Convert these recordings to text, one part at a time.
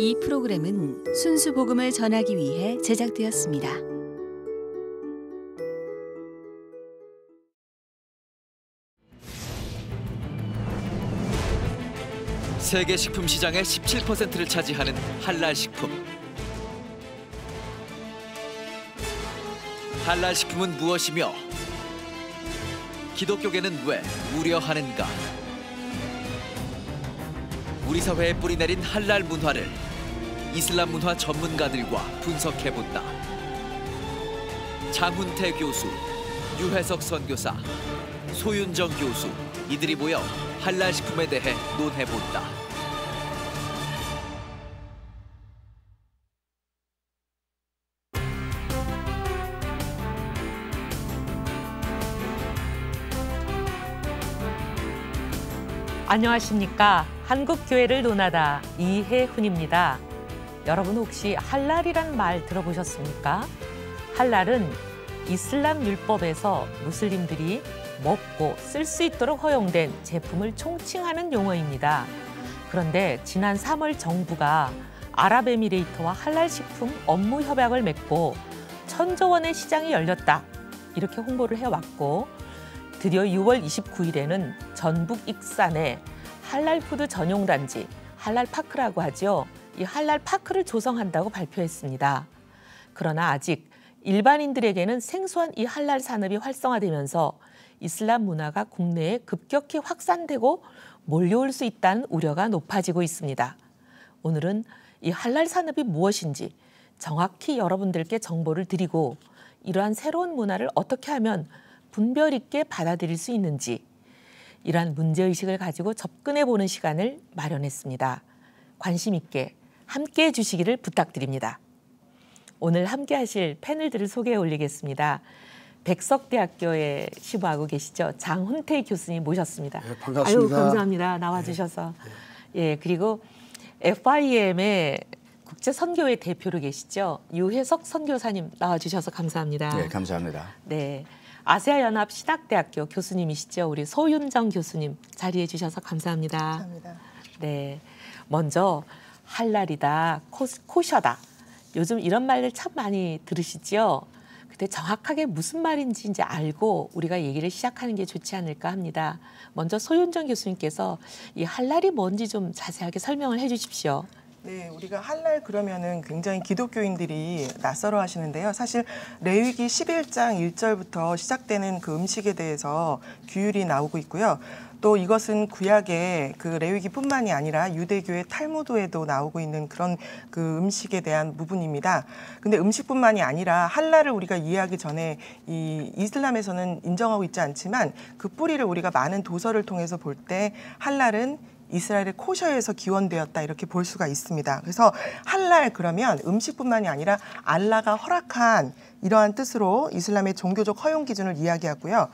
이 프로그램은 순수 복음을 전하기 위해 제작되었습니다. 세계 식품 시장의 17%를 차지하는 할랄 식품. 할랄 식품은 무엇이며 기독교계는 왜 우려하는가? 우리 사회에 뿌리내린 할랄 문화를 이슬람 문화 전문가들과 분석해본다. 장훈태 교수, 유혜석 선교사, 소윤정 교수, 이들이 모여 할랄 식품에 대해 논해본다. 안녕하십니까. 한국교회를 논하다 이혜훈입니다. 여러분 혹시 할랄이란 말 들어보셨습니까? 할랄은 이슬람 율법에서 무슬림들이 먹고 쓸 수 있도록 허용된 제품을 총칭하는 용어입니다. 그런데 지난 3월 정부가 아랍에미레이트와 할랄 식품 업무 협약을 맺고 1,000조 원의 시장이 열렸다. 이렇게 홍보를 해왔고 드디어 6월 29일에는 전북 익산에 할랄 푸드 전용 단지, 할랄 파크라고 하죠. 이 할랄 파크를 조성한다고 발표했습니다. 그러나 아직 일반인들에게는 생소한 이 할랄 산업이 활성화되면서 이슬람 문화가 국내에 급격히 확산되고 몰려올 수 있다는 우려가 높아지고 있습니다. 오늘은 이 할랄 산업이 무엇인지 정확히 여러분들께 정보를 드리고 이러한 새로운 문화를 어떻게 하면 분별 있게 받아들일 수 있는지 이러한 문제의식을 가지고 접근해보는 시간을 마련했습니다. 관심 있게 함께해 주시기를 부탁드립니다. 오늘 함께하실 패널들을 소개해 올리겠습니다. 백석대학교에 시부하고 계시죠. 장훈태 교수님 모셨습니다. 네, 반갑습니다. 아유, 감사합니다. 나와주셔서. 네. 예, 그리고 FIM의 국제선교회 대표로 계시죠. 유혜석 선교사님 나와주셔서 감사합니다. 네, 감사합니다. 네, 아세아연합 신학대학교 교수님이시죠. 우리 소윤정 교수님 자리해 주셔서 감사합니다. 감사합니다. 네, 먼저 할랄이다, 코셔다. 요즘 이런 말들 참 많이 들으시죠. 근데 정확하게 무슨 말인지 이제 알고 우리가 얘기를 시작하는 게 좋지 않을까 합니다. 먼저 소윤정 교수님께서 이 할랄이 뭔지 좀 자세하게 설명을 해주십시오. 네, 우리가 할랄 그러면은 굉장히 기독교인들이 낯설어 하시는데요. 사실 레위기 11장 1절부터 시작되는 그 음식에 대해서 규율이 나오고 있고요. 또 이것은 구약의 그 레위기뿐만이 아니라 유대교의 탈무드에도 나오고 있는 그런 그 음식에 대한 부분입니다. 근데 음식뿐만이 아니라 할랄을 우리가 이해하기 전에 이 이슬람에서는 인정하고 있지 않지만 그 뿌리를 우리가 많은 도서를 통해서 볼 때 할랄은 이스라엘의 코셔에서 기원되었다 이렇게 볼 수가 있습니다. 그래서 할랄 그러면 음식뿐만이 아니라 알라가 허락한 이러한 뜻으로 이슬람의 종교적 허용 기준을 이야기하고요.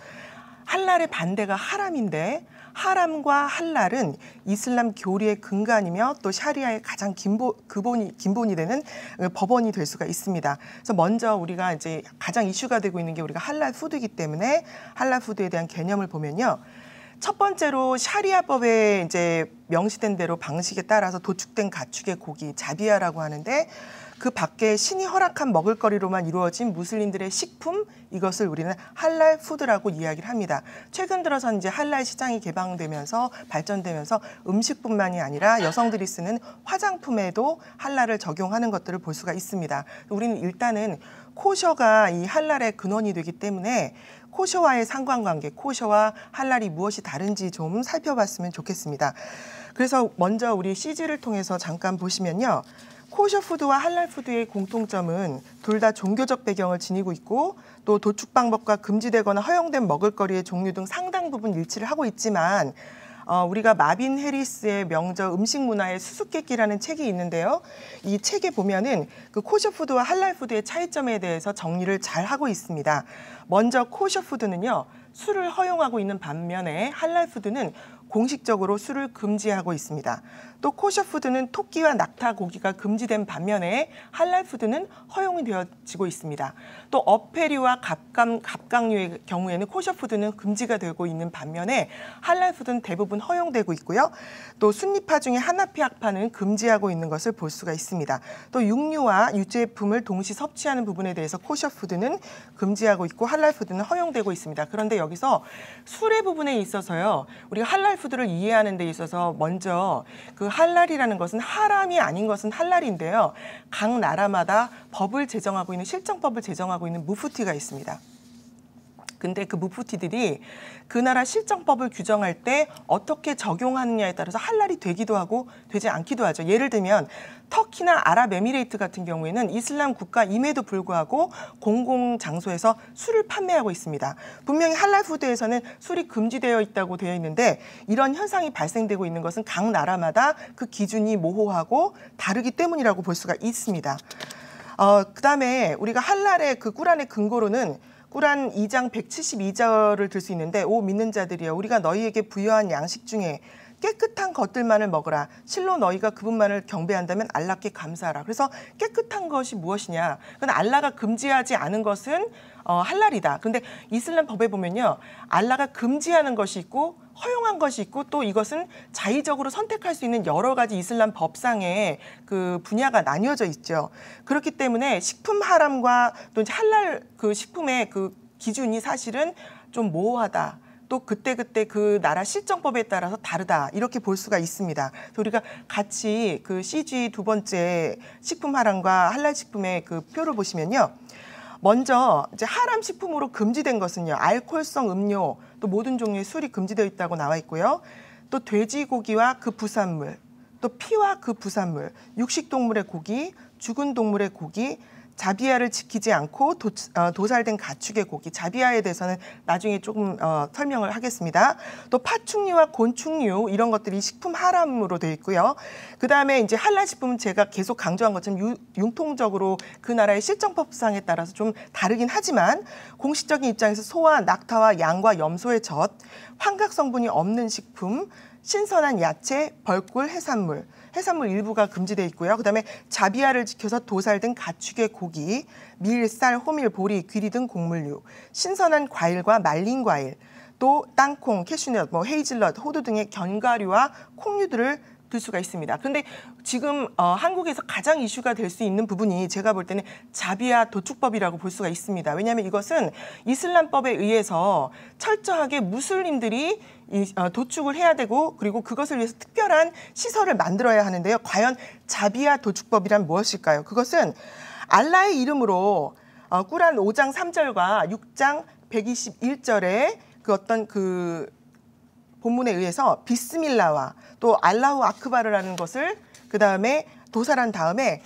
할랄의 반대가 하람인데 하람과 할랄은 이슬람 교리의 근간이며 또 샤리아의 가장 기본이 되는 법원이 될 수가 있습니다. 그래서 먼저 우리가 이제 가장 이슈가 되고 있는 게 우리가 할랄 푸드이기 때문에 할랄 푸드에 대한 개념을 보면요. 첫 번째로 샤리아법에 이제 명시된 대로 방식에 따라서 도축된 가축의 고기, 자비아라고 하는데 그 밖에 신이 허락한 먹을거리로만 이루어진 무슬림들의 식품, 이것을 우리는 할랄 푸드라고 이야기를 합니다. 최근 들어서는 이제 할랄 시장이 개방되면서 발전되면서 음식뿐만이 아니라 여성들이 쓰는 화장품에도 할랄을 적용하는 것들을 볼 수가 있습니다. 우리는 일단은 코셔가 이 할랄의 근원이 되기 때문에 코셔와의 상관관계, 코셔와 할랄이 무엇이 다른지 좀 살펴봤으면 좋겠습니다. 그래서 먼저 우리 CG를 통해서 잠깐 보시면요. 코셔 푸드와 할랄 푸드의 공통점은 둘 다 종교적 배경을 지니고 있고 또 도축 방법과 금지되거나 허용된 먹을거리의 종류 등 상당 부분 일치를 하고 있지만 우리가 마빈 해리스의 명저 음식 문화의 수수께끼라는 책이 있는데요. 이 책에 보면은 그 코셔 푸드와 할랄 푸드의 차이점에 대해서 정리를 잘 하고 있습니다. 먼저 코셔 푸드는요. 술을 허용하고 있는 반면에 할랄 푸드는 공식적으로 술을 금지하고 있습니다. 또 코셔푸드는 토끼와 낙타 고기가 금지된 반면에 할랄푸드는 허용이 되어지고 있습니다. 또 어패류와 갑각류의 경우에는 코셔푸드는 금지가 되고 있는 반면에 할랄푸드는 대부분 허용되고 있고요. 또 순리파 중에 하나피학파는 금지하고 있는 것을 볼 수가 있습니다. 또 육류와 유제품을 동시 섭취하는 부분에 대해서 코셔푸드는 금지하고 있고 할랄푸드는 허용되고 있습니다. 그런데 여기서 술의 부분에 있어서요. 우리가 할랄푸드를 이해하는 데 있어서 먼저 그 할랄이라는 것은 하람이 아닌 것은 할랄인데요. 각 나라마다 법을 제정하고 있는 실정법을 제정하고 있는 무프티가 있습니다. 근데 그 무프티들이 그 나라 실정법을 규정할 때 어떻게 적용하느냐에 따라서 할랄이 되기도 하고 되지 않기도 하죠. 예를 들면 터키나 아랍에미레이트 같은 경우에는 이슬람 국가임에도 불구하고 공공장소에서 술을 판매하고 있습니다. 분명히 할랄푸드에서는 술이 금지되어 있다고 되어 있는데 이런 현상이 발생되고 있는 것은 각 나라마다 그 기준이 모호하고 다르기 때문이라고 볼 수가 있습니다. 그다음에 우리가 할랄의 그 꾸란의 근거로는 꾸란 2장 172절을 들 수 있는데 오 믿는 자들이여 우리가 너희에게 부여한 양식 중에 깨끗한 것들만을 먹으라. 실로 너희가 그분만을 경배한다면 알라께 감사하라. 그래서 깨끗한 것이 무엇이냐. 그건 알라가 금지하지 않은 것은 할랄이다. 그런데 이슬람 법에 보면요. 알라가 금지하는 것이 있고 허용한 것이 있고 또 이것은 자의적으로 선택할 수 있는 여러 가지 이슬람 법상의 그 분야가 나뉘어져 있죠. 그렇기 때문에 식품 하람과 또 이제 할랄 그 식품의 그 기준이 사실은 좀 모호하다. 또 그때그때 그 나라 실정법에 따라서 다르다 이렇게 볼 수가 있습니다. 그래서 우리가 같이 그 CG 두 번째 식품 하람과 할랄 식품의 그 표를 보시면요. 먼저 이제 하람 식품으로 금지된 것은요. 알코올성 음료 또 모든 종류의 술이 금지되어 있다고 나와 있고요. 또 돼지고기와 그 부산물, 또 피와 그 부산물, 육식동물의 고기, 죽은 동물의 고기, 자비아를 지키지 않고 도살된 가축의 고기, 자비아에 대해서는 나중에 조금 설명을 하겠습니다. 또 파충류와 곤충류 이런 것들이 식품 하람으로 되어 있고요. 그다음에 이제 할랄 식품은 제가 계속 강조한 것처럼 융통적으로 그 나라의 실정법상에 따라서 좀 다르긴 하지만 공식적인 입장에서 소와 낙타와 양과 염소의 젖, 환각 성분이 없는 식품, 신선한 야채, 벌꿀, 해산물 일부가 금지되어 있고요. 그다음에 자비아를 지켜서 도살된 가축의 고기, 밀, 쌀, 호밀, 보리, 귀리 등 곡물류, 신선한 과일과 말린 과일, 또 땅콩, 캐슈넛, 헤이즐넛, 호두 등의 견과류와 콩류들을 들 수가 있습니다. 그런데 지금 한국에서 가장 이슈가 될 수 있는 부분이 제가 볼 때는 자비아 도축법이라고 볼 수가 있습니다. 왜냐하면 이것은 이슬람법에 의해서 철저하게 무슬림들이 도축을 해야 되고 그리고 그것을 위해서 특별한 시설을 만들어야 하는데요. 과연 자비아 도축법이란 무엇일까요? 그것은 알라의 이름으로 꾸란 5장 3절과 6장 121절에 그 어떤 그 본문에 의해서 비스밀라와 또 알라후 아크바르라는 것을 그다음에 도살한 다음에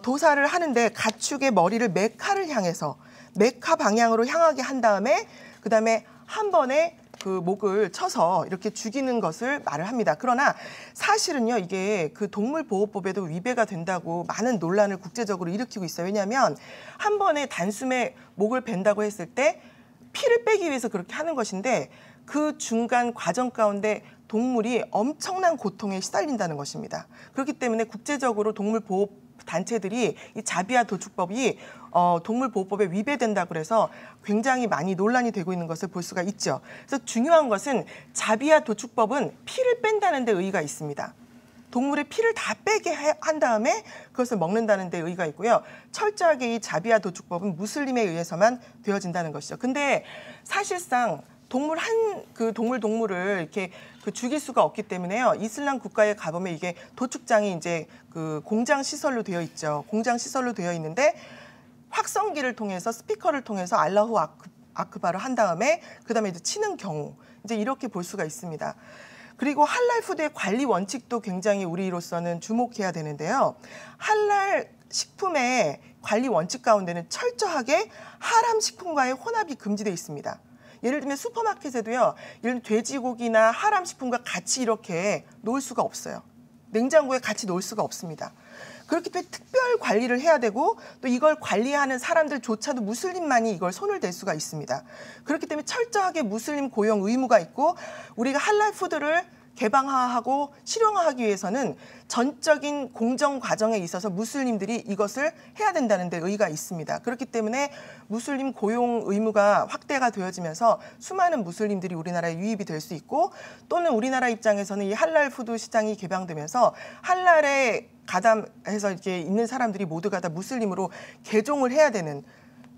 도살을 하는데 가축의 머리를 메카를 향해서 메카 방향으로 향하게 한 다음에 그다음에 한 번에 그 목을 쳐서 이렇게 죽이는 것을 말을 합니다. 그러나 사실은요 이게 그 동물보호법에도 위배가 된다고 많은 논란을 국제적으로 일으키고 있어요. 왜냐하면 한 번에 단숨에 목을 벤다고 했을 때 피를 빼기 위해서 그렇게 하는 것인데 그 중간 과정 가운데 동물이 엄청난 고통에 시달린다는 것입니다. 그렇기 때문에 국제적으로 동물보호 단체들이 이 자비아 도축법이 동물보호법에 위배된다고 그래서 굉장히 많이 논란이 되고 있는 것을 볼 수가 있죠. 그래서 중요한 것은 자비아 도축법은 피를 뺀다는 데 의의가 있습니다. 동물의 피를 다 빼게 한 다음에 그것을 먹는다는 데 의의가 있고요. 철저하게 이 자비아 도축법은 무슬림에 의해서만 되어진다는 것이죠. 근데 사실상 동물을 이렇게 죽일 수가 없기 때문에요. 이슬람 국가에 가보면 이게 도축장이 이제 그 공장 시설로 되어 있죠. 공장 시설로 되어 있는데 확성기를 통해서 스피커를 통해서 알라후 아크바를 한 다음에 그다음에 이제 치는 경우 이제 이렇게 볼 수가 있습니다. 그리고 할랄 푸드의 관리 원칙도 굉장히 우리로서는 주목해야 되는데요. 할랄 식품의 관리 원칙 가운데는 철저하게 하람 식품과의 혼합이 금지되어 있습니다. 예를 들면 슈퍼마켓에도요. 예를 들면 돼지고기나 하람 식품과 같이 이렇게 놓을 수가 없어요. 냉장고에 같이 놓을 수가 없습니다. 그렇기 때문에 특별 관리를 해야 되고 또 이걸 관리하는 사람들조차도 무슬림만이 이걸 손을 댈 수가 있습니다. 그렇기 때문에 철저하게 무슬림 고용 의무가 있고 우리가 할랄 푸드를 개방화하고 실용화하기 위해서는 전적인 공정 과정에 있어서 무슬림들이 이것을 해야 된다는 데 의의가 있습니다. 그렇기 때문에 무슬림 고용 의무가 확대가 되어지면서 수많은 무슬림들이 우리나라에 유입이 될 수 있고 또는 우리나라 입장에서는 이 할랄 푸드 시장이 개방되면서 할랄에 가담해서 이렇게 있는 사람들이 모두가 다 무슬림으로 개종을 해야 되는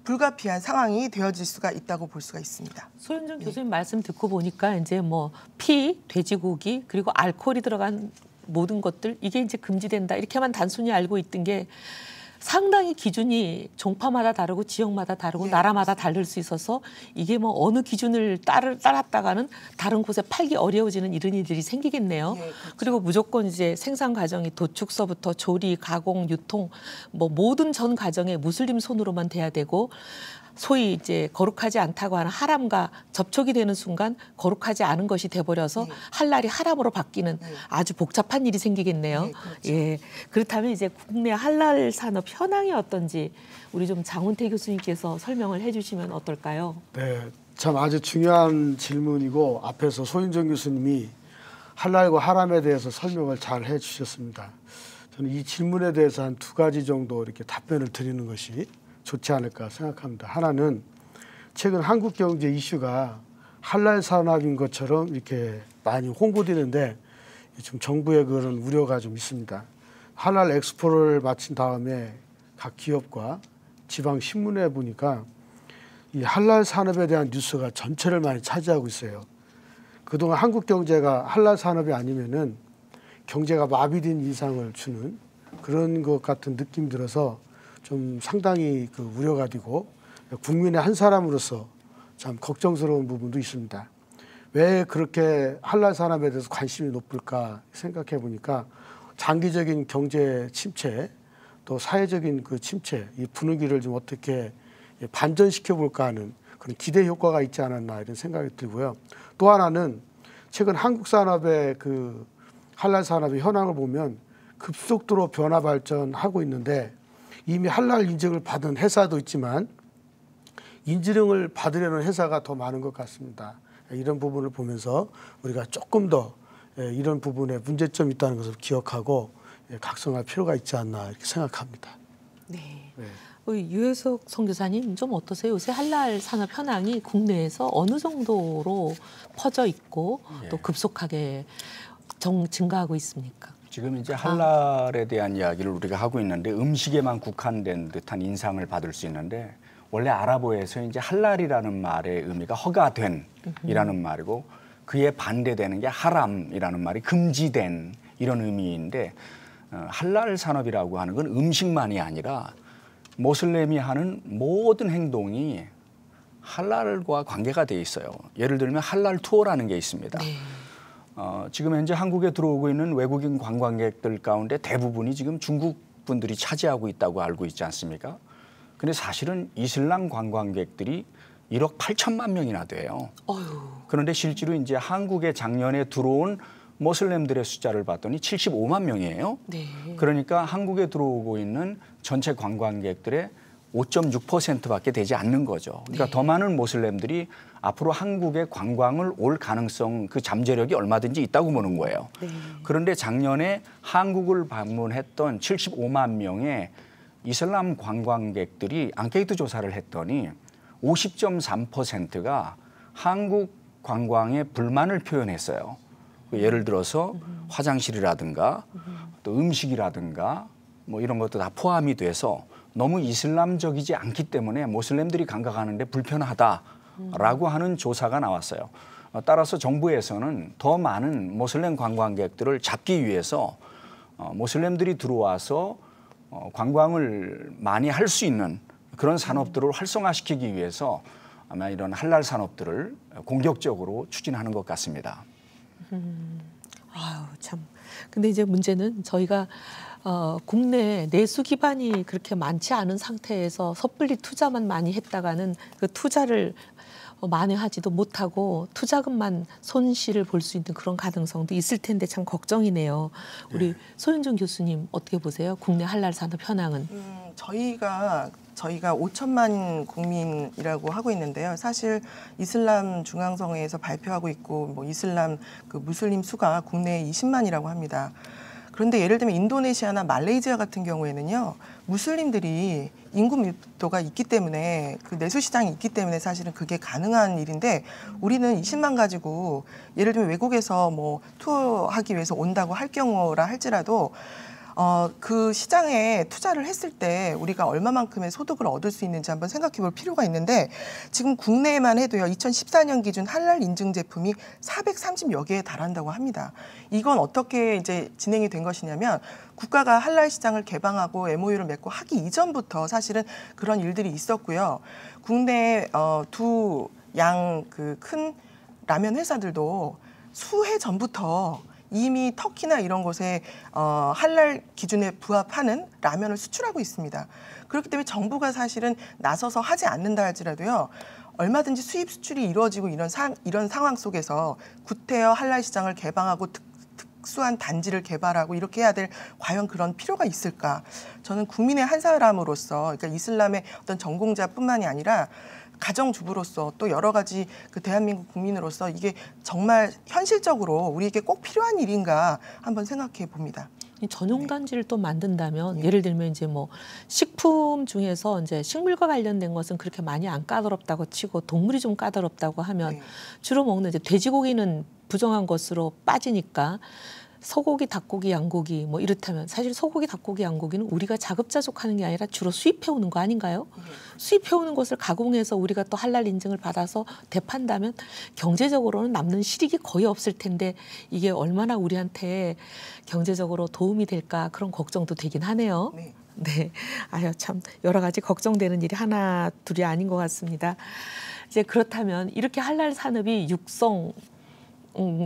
불가피한 상황이 되어질 수가 있다고 볼 수가 있습니다. 소윤정 교수님 말씀 듣고 보니까 이제 뭐 피, 돼지고기 그리고 알코올이 들어간 모든 것들 이게 이제 금지된다 이렇게만 단순히 알고 있던 게 상당히 기준이 종파마다 다르고 지역마다 다르고 나라마다 다를 수 있어서 이게 뭐 어느 기준을 따랐다가는 다른 곳에 팔기 어려워지는 이런 일들이 생기겠네요. 그렇죠. 그리고 무조건 이제 생산 과정이 도축서부터 조리, 가공, 유통 뭐 모든 전 과정에 무슬림 손으로만 돼야 되고 소위 이제 거룩하지 않다고 하는 하람과 접촉이 되는 순간 거룩하지 않은 것이 돼버려서 할랄이 하람으로 바뀌는 아주 복잡한 일이 생기겠네요. 그렇죠. 예, 그렇다면 이제 국내 할랄 산업 현황이 어떤지 우리 좀 장훈태 교수님께서 설명을 해주시면 어떨까요? 네, 참 아주 중요한 질문이고 앞에서 소윤정 교수님이 할랄과 하람에 대해서 설명을 잘 해주셨습니다. 저는 이 질문에 대해서 한 2가지 정도 이렇게 답변을 드리는 것이 좋지 않을까 생각합니다. 하나는 최근 한국 경제 이슈가 할랄 산업인 것처럼 이렇게 많이 홍보되는데 좀 정부의 그런 우려가 좀 있습니다. 할랄 엑스포를 마친 다음에 각 기업과 지방 신문에 보니까 이 할랄 산업에 대한 뉴스가 전체를 많이 차지하고 있어요. 그동안 한국 경제가 할랄 산업이 아니면은 경제가 마비된 인상을 주는 그런 것 같은 느낌이 들어서 좀 상당히 그 우려가 되고 국민의 한 사람으로서 참 걱정스러운 부분도 있습니다. 왜 그렇게 할랄 산업에 대해서 관심이 높을까 생각해 보니까 장기적인 경제 침체 또 사회적인 그 침체 이 분위기를 좀 어떻게 반전시켜 볼까 하는 그런 기대 효과가 있지 않았나 이런 생각이 들고요. 또 하나는 최근 한국 산업의 그 할랄 산업의 현황을 보면 급속도로 변화 발전하고 있는데 이미 할랄 인증을 받은 회사도 있지만 인증을 받으려는 회사가 더 많은 것 같습니다. 이런 부분을 보면서 우리가 조금 더 이런 부분에 문제점이 있다는 것을 기억하고 각성할 필요가 있지 않나 이렇게 생각합니다. 네. 유혜석 선교사님 좀 어떠세요? 요새 할랄 산업 현황이 국내에서 어느 정도로 퍼져 있고 또 급속하게 증가하고 있습니까? 지금 이제 할랄에 대한 이야기를 우리가 하고 있는데 음식에만 국한된 듯한 인상을 받을 수 있는데 원래 아랍어에서 이제 할랄이라는 말의 의미가 허가된이라는 말이고 그에 반대되는 게 하람이라는 말이 금지된 이런 의미인데 할랄 산업이라고 하는 건 음식만이 아니라 모슬렘이 하는 모든 행동이 할랄과 관계가 돼 있어요. 예를 들면 할랄 투어라는 게 있습니다. 네. 지금 현재 한국에 들어오고 있는 외국인 관광객들 가운데 대부분이 지금 중국 분들이 차지하고 있다고 알고 있지 않습니까? 근데 사실은 이슬람 관광객들이 1억 8천만 명이나 돼요. 그런데 실제로 이제 한국에 작년에 들어온 모슬렘들의 숫자를 봤더니 75만 명이에요. 네. 그러니까 한국에 들어오고 있는 전체 관광객들의 5.6%밖에 되지 않는 거죠. 그러니까 더 많은 모슬렘들이 앞으로 한국에 관광을 올 가능성 그 잠재력이 얼마든지 있다고 보는 거예요. 네. 그런데 작년에 한국을 방문했던 75만 명의 이슬람 관광객들이 앙케이트 조사를 했더니 50.3%가 한국 관광에 불만을 표현했어요. 예를 들어서 화장실이라든가 또 음식이라든가 뭐 이런 것도 다 포함이 돼서 너무 이슬람적이지 않기 때문에 모슬렘들이 관광하는데 불편하다라고 하는 조사가 나왔어요. 따라서 정부에서는 더 많은 모슬렘 관광객들을 잡기 위해서 모슬렘들이 들어와서 관광을 많이 할 수 있는 그런 산업들을 활성화시키기 위해서 아마 이런 할랄 산업들을 공격적으로 추진하는 것 같습니다. 아유 참. 근데 이제 문제는 저희가 국내 내수 기반이 그렇게 많지 않은 상태에서 섣불리 투자만 많이 했다가는 그 투자를 만회하지도 못하고 투자금만 손실을 볼 수 있는 그런 가능성도 있을 텐데 참 걱정이네요. 우리 소윤정 교수님 어떻게 보세요? 국내 할랄 산업 현황은? 저희가 5천만 국민이라고 하고 있는데요. 사실 이슬람 중앙성회에서 발표하고 있고 뭐 이슬람 그 무슬림 수가 국내에 20만이라고 합니다. 그런데 예를 들면 인도네시아나 말레이시아 같은 경우에는요, 무슬림들이 인구 밀도가 있기 때문에 그 내수 시장이 있기 때문에 사실은 그게 가능한 일인데 우리는 20만 가지고 예를 들면 외국에서 뭐 투어하기 위해서 온다고 할 경우라 할지라도 그 시장에 투자를 했을 때 우리가 얼마만큼의 소득을 얻을 수 있는지 한번 생각해 볼 필요가 있는데 지금 국내에만 해도요 2014년 기준 할랄 인증 제품이 430여 개에 달한다고 합니다. 이건 어떻게 이제 진행이 된 것이냐면 국가가 할랄 시장을 개방하고 MOU를 맺고 하기 이전부터 사실은 그런 일들이 있었고요. 국내 두 양 그 큰 라면 회사들도 수해 전부터 이미 터키나 이런 곳에 할랄 기준에 부합하는 라면을 수출하고 있습니다. 그렇기 때문에 정부가 사실은 나서서 하지 않는다 할지라도요. 얼마든지 수입 수출이 이루어지고 이런 상황 속에서 구태여 할랄 시장을 개방하고 특수한 단지를 개발하고 이렇게 해야 될 과연 그런 필요가 있을까? 저는 국민의 한 사람으로서 그러니까 이슬람의 어떤 전공자뿐만이 아니라 가정주부로서 또 여러 가지 그 대한민국 국민으로서 이게 정말 현실적으로 우리에게 꼭 필요한 일인가 한번 생각해 봅니다. 전용 단지를 또 만든다면 예를 들면 이제 뭐 식품 중에서 이제 식물과 관련된 것은 그렇게 많이 안 까다롭다고 치고 동물이 좀 까다롭다고 하면 주로 먹는 이제 돼지고기는 부정한 것으로 빠지니까 소고기, 닭고기, 양고기 뭐 이렇다면 사실 소고기, 닭고기, 양고기는 우리가 자급자족하는 게 아니라 주로 수입해오는 거 아닌가요? 수입해오는 것을 가공해서 우리가 또 할랄 인증을 받아서 대판다면 경제적으로는 남는 실익이 거의 없을 텐데 이게 얼마나 우리한테 경제적으로 도움이 될까 그런 걱정도 되긴 하네요. 네, 아유 참 여러 가지 걱정되는 일이 하나 둘이 아닌 것 같습니다. 이제 그렇다면 이렇게 할랄 산업이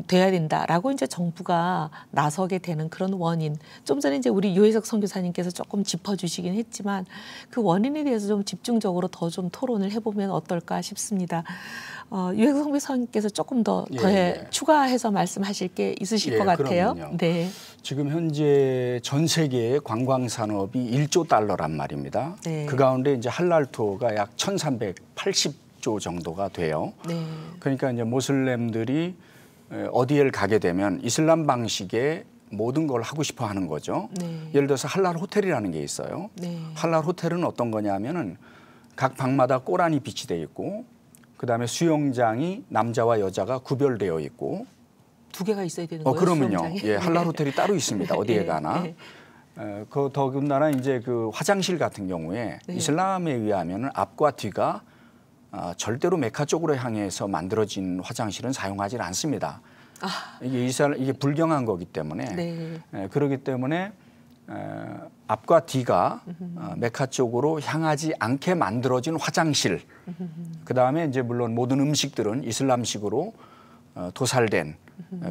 돼야 된다라고 이제 정부가 나서게 되는 그런 원인. 좀 전에 이제 우리 유혜석 선교사님께서 조금 짚어주시긴 했지만 그 원인에 대해서 좀 집중적으로 더 좀 토론을 해보면 어떨까 싶습니다. 유혜석 선교사님께서 조금 더 추가해서 말씀하실 게 있으실 것 같아요. 그럼요. 네. 지금 현재 전 세계의 관광 산업이 1조 달러란 말입니다. 네. 그 가운데 이제 할랄 투어가 약 1,380조 정도가 돼요. 네. 그러니까 이제 모슬렘들이 어디를 가게 되면 이슬람 방식의 모든 걸 하고 싶어 하는 거죠. 네. 예를 들어서 할랄 호텔이라는 게 있어요. 네. 할랄 호텔은 어떤 거냐면은 각 방마다 꼬란이 비치되어 있고 그다음에 수영장이 남자와 여자가 구별되어 있고 두 개가 있어야 되는 거예요? 그러면요. 수영장이? 예, 할랄 호텔이 따로 있습니다. 어디에 가나. 그 더군다나 이제 그 화장실 같은 경우에 이슬람에 의하면은 앞과 뒤가 절대로 메카 쪽으로 향해서 만들어진 화장실은 사용하지 않습니다. 이게 불경한 거기 때문에 그렇기 때문에 앞과 뒤가 메카 쪽으로 향하지 않게 만들어진 화장실. 그 다음에 이제 물론 모든 음식들은 이슬람식으로 도살된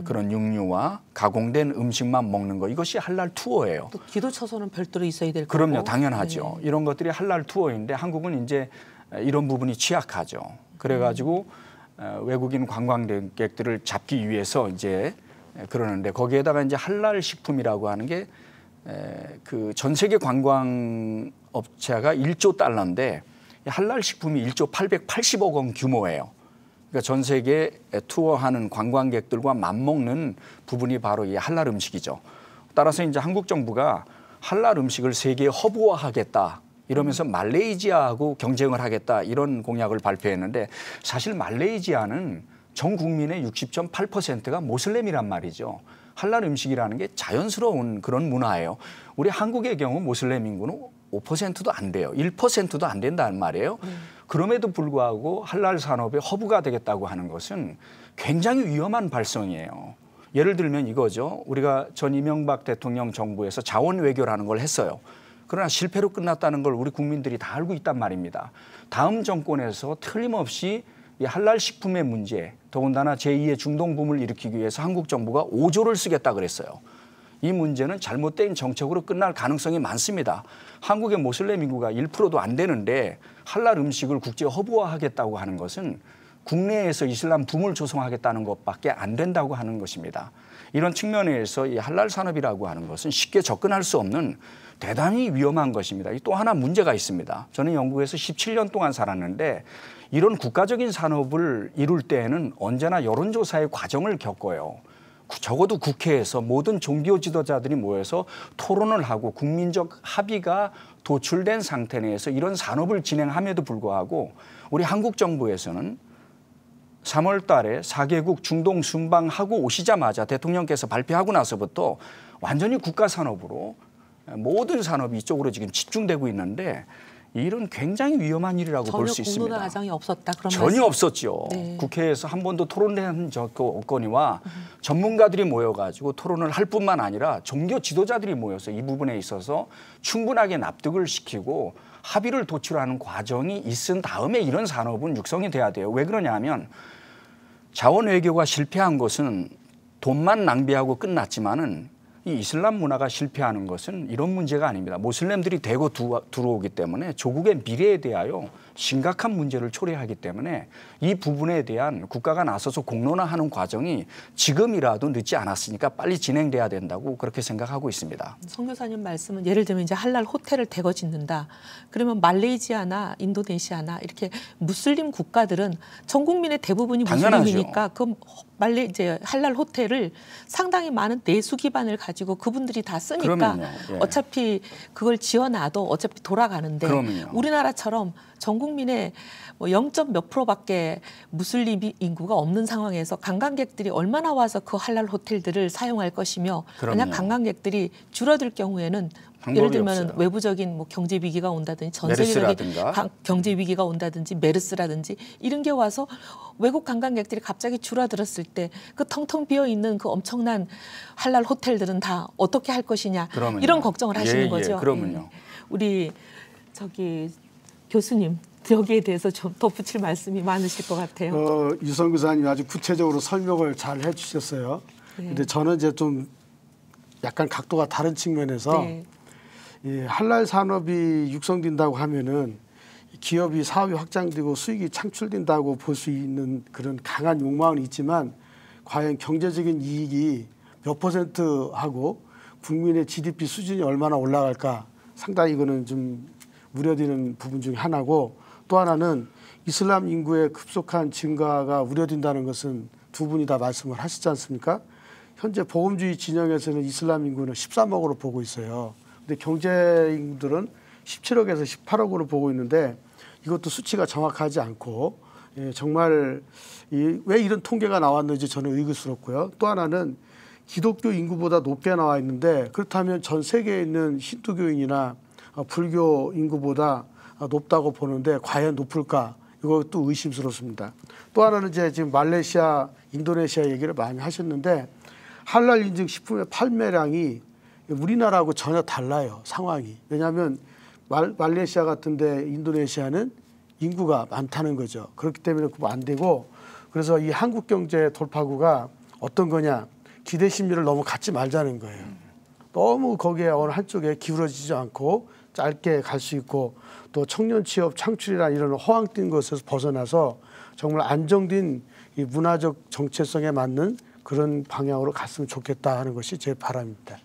그런 육류와 가공된 음식만 먹는 거 이것이 할랄 투어예요. 또 기도처소는 별도로 있어야 될 거고. 그럼요, 당연하죠. 이런 것들이 할랄 투어인데 한국은 이제 이런 부분이 취약하죠. 그래가지고 외국인 관광객들을 잡기 위해서 이제 그러는데 거기에다가 이제 할랄 식품이라고 하는 게 그 전 세계 관광 업체가 1조 달러인데 할랄 식품이 1조 880억 원 규모예요. 그러니까 전 세계 투어하는 관광객들과 맞먹는 부분이 바로 이 할랄 음식이죠. 따라서 이제 한국 정부가 할랄 음식을 세계에 허브화하겠다. 이러면서 말레이시아하고 경쟁을 하겠다 이런 공약을 발표했는데 사실 말레이시아는 전 국민의 60.8%가 모슬렘이란 말이죠. 할랄 음식이라는 게 자연스러운 그런 문화예요. 우리 한국의 경우 모슬렘 인구는 5%도 안 돼요. 1%도 안 된다는 말이에요. 그럼에도 불구하고 할랄 산업의 허브가 되겠다고 하는 것은 굉장히 위험한 발상이에요. 예를 들면 이거죠. 우리가 전 이명박 대통령 정부에서 자원 외교라는 걸 했어요. 그러나 실패로 끝났다는 걸 우리 국민들이 다 알고 있단 말입니다. 다음 정권에서 틀림없이 이 할랄 식품의 문제, 더군다나 제2의 중동붐을 일으키기 위해서 한국 정부가 5조를 쓰겠다 그랬어요. 이 문제는 잘못된 정책으로 끝날 가능성이 많습니다. 한국의 모슬렘 인구가 1%도 안 되는데 할랄 음식을 국제 허브화하겠다고 하는 것은 국내에서 이슬람 붐을 조성하겠다는 것밖에 안 된다고 하는 것입니다. 이런 측면에서 이 할랄 산업이라고 하는 것은 쉽게 접근할 수 없는 대단히 위험한 것입니다. 또 하나 문제가 있습니다. 저는 영국에서 17년 동안 살았는데 이런 국가적인 산업을 이룰 때에는 언제나 여론조사의 과정을 겪어요. 적어도 국회에서 모든 종교 지도자들이 모여서 토론을 하고 국민적 합의가 도출된 상태 내에서 이런 산업을 진행함에도 불구하고 우리 한국 정부에서는 3월 달에 4개국 중동 순방하고 오시자마자 대통령께서 발표하고 나서부터 완전히 국가 산업으로 모든 산업이 이쪽으로 지금 집중되고 있는데 이런 굉장히 위험한 일이라고 볼 수 있습니다. 전혀 공론화 과정이 없었다. 그런 전혀 말씀. 없었죠. 네. 국회에서 한 번도 토론된 적이 없거니와 전문가들이 모여가지고 토론을 할 뿐만 아니라 종교 지도자들이 모여서 이 부분에 있어서 충분하게 납득을 시키고 합의를 도출하는 과정이 있은 다음에 이런 산업은 육성이 돼야 돼요. 왜 그러냐 하면 자원 외교가 실패한 것은 돈만 낭비하고 끝났지만은 이 이슬람 문화가 실패하는 것은 이런 문제가 아닙니다. 모슬렘들이 대거 들어오기 때문에 조국의 미래에 대하여 심각한 문제를 초래하기 때문에 이 부분에 대한 국가가 나서서 공론화하는 과정이 지금이라도 늦지 않았으니까 빨리 진행돼야 된다고 그렇게 생각하고 있습니다. 성 교사님 말씀은 예를 들면 이제 할랄 호텔을 대거 짓는다. 그러면 말레이시아나 인도네시아나 이렇게 무슬림 국가들은 전 국민의 대부분이 무슬림이니까 그 이제 할랄 호텔을 상당히 많은 내수 기반을 가지고 그분들이 다 쓰니까 예. 어차피 그걸 지어놔도 어차피 돌아가는데 그러면요. 우리나라처럼 전 국민의 뭐 0.몇 %밖에 무슬림 인구가 없는 상황에서 관광객들이 얼마나 와서 그 할랄 호텔들을 사용할 것이며 만약 그럼요. 관광객들이 줄어들 경우에는 예를 들면 외부적인 뭐 경제 위기가 온다든지 전 세계적인 경제 위기가 온다든지 메르스라든지 이런 게 와서 외국 관광객들이 갑자기 줄어들었을 때 그 텅텅 비어 있는 그 엄청난 할랄 호텔들은 다 어떻게 할 것이냐 그러면요. 이런 걱정을 하시는 거죠. 그러면요. 우리 교수님 여기에 대해서 좀 덧붙일 말씀이 많으실 것 같아요. 유성 교사님이 아주 구체적으로 설명을 잘 해주셨어요. 근데 저는 이제 좀 약간 각도가 다른 측면에서 이 할랄 산업이 육성된다고 하면은 기업이 사업이 확장되고 수익이 창출된다고 볼 수 있는 그런 강한 욕망은 있지만 과연 경제적인 이익이 몇 % 하고 국민의 GDP 수준이 얼마나 올라갈까 상당히 이거는 좀 우려되는 부분 중에 하나고 또 하나는 이슬람 인구의 급속한 증가가 우려된다는 것은 두 분이 다 말씀을 하시지 않습니까? 현재 보험주의 진영에서는 이슬람 인구는 13억으로 보고 있어요. 근데 경제인들은 17억에서 18억으로 보고 있는데 이것도 수치가 정확하지 않고 정말 왜 이런 통계가 나왔는지 저는 의구스럽고요. 또 하나는 기독교 인구보다 높게 나와 있는데 그렇다면 전 세계에 있는 힌두교인이나 불교 인구보다 높다고 보는데 과연 높을까? 이것도 의심스럽습니다. 또 하나는 이제 지금 말레이시아, 인도네시아 얘기를 많이 하셨는데 할랄 인증 식품의 판매량이 우리나라하고 전혀 달라요. 상황이. 왜냐하면 말레이시아 같은데 인도네시아는 인구가 많다는 거죠. 그렇기 때문에 그거 안 되고 그래서 이 한국 경제 돌파구가 어떤 거냐. 기대 심리를 너무 갖지 말자는 거예요. 너무 거기에 어느 한쪽에 기울어지지 않고 짧게 갈 수 있고 또 청년 취업 창출이나 이런 허황 뛴 것에서 벗어나서 정말 안정된 이 문화적 정체성에 맞는 그런 방향으로 갔으면 좋겠다 하는 것이 제 바람입니다.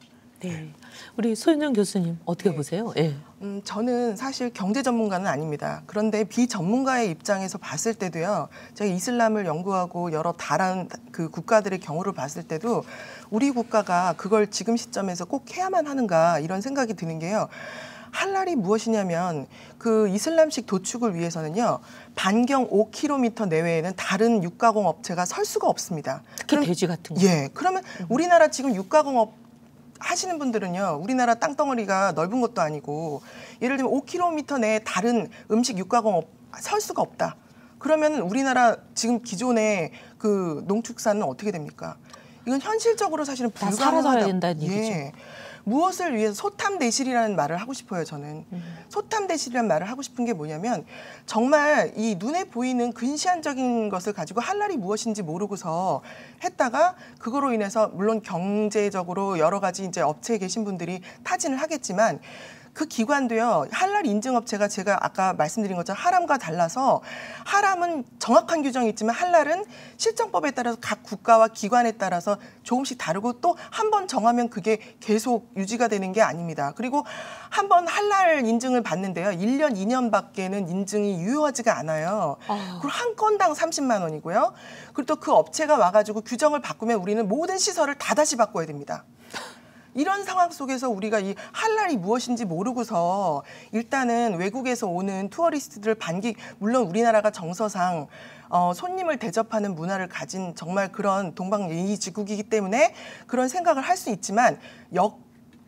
네, 우리 소윤정 교수님 어떻게 보세요? 네. 저는 사실 경제 전문가는 아닙니다. 그런데 비전문가의 입장에서 봤을 때도요. 제가 이슬람을 연구하고 여러 다른 그 국가들의 경우를 봤을 때도 우리 국가가 그걸 지금 시점에서 꼭 해야만 하는가 이런 생각이 드는 게요. 할랄이 무엇이냐면 그 이슬람식 도축을 위해서는요. 반경 5km 내외에는 다른 육가공 업체가 설 수가 없습니다. 특히 돼지 같은 거. 예. 그러면 우리나라 지금 육가공업 하시는 분들은요. 우리나라 땅덩어리가 넓은 것도 아니고 예를 들면 5km 내에 다른 음식 육가공업 설 수가 없다. 그러면 우리나라 지금 기존의 그 농축산은 어떻게 됩니까? 이건 현실적으로 사실은 불가능하다. 다 사라져야 된다는 얘기죠. 예. 무엇을 위해서 소탐대실이라는 말을 하고 싶어요. 저는 소탐대실이라는 말을 하고 싶은 게 뭐냐면 정말 이 눈에 보이는 근시안적인 것을 가지고 할랄이 무엇인지 모르고서 했다가 그거로 인해서 물론 경제적으로 여러 가지 이제 업체에 계신 분들이 타진을 하겠지만 그 기관도요. 할랄 인증업체가 제가 아까 말씀드린 것처럼 하람과 달라서 하람은 정확한 규정이 있지만 할랄은 실정법에 따라서 각 국가와 기관에 따라서 조금씩 다르고 또 한 번 정하면 그게 계속 유지가 되는 게 아닙니다. 그리고 한 번 할랄 인증을 받는데요. 1년, 2년밖에는 인증이 유효하지가 않아요. 그리고 한 건당 30만 원이고요. 그리고 또 그 업체가 와가지고 규정을 바꾸면 우리는 모든 시설을 다 다시 바꿔야 됩니다. 이런 상황 속에서 우리가 이 할랄이 무엇인지 모르고서 일단은 외국에서 오는 투어리스트들 반기, 물론 우리나라가 정서상 손님을 대접하는 문화를 가진 정말 그런 동방예의지국이기 때문에 그런 생각을 할 수 있지만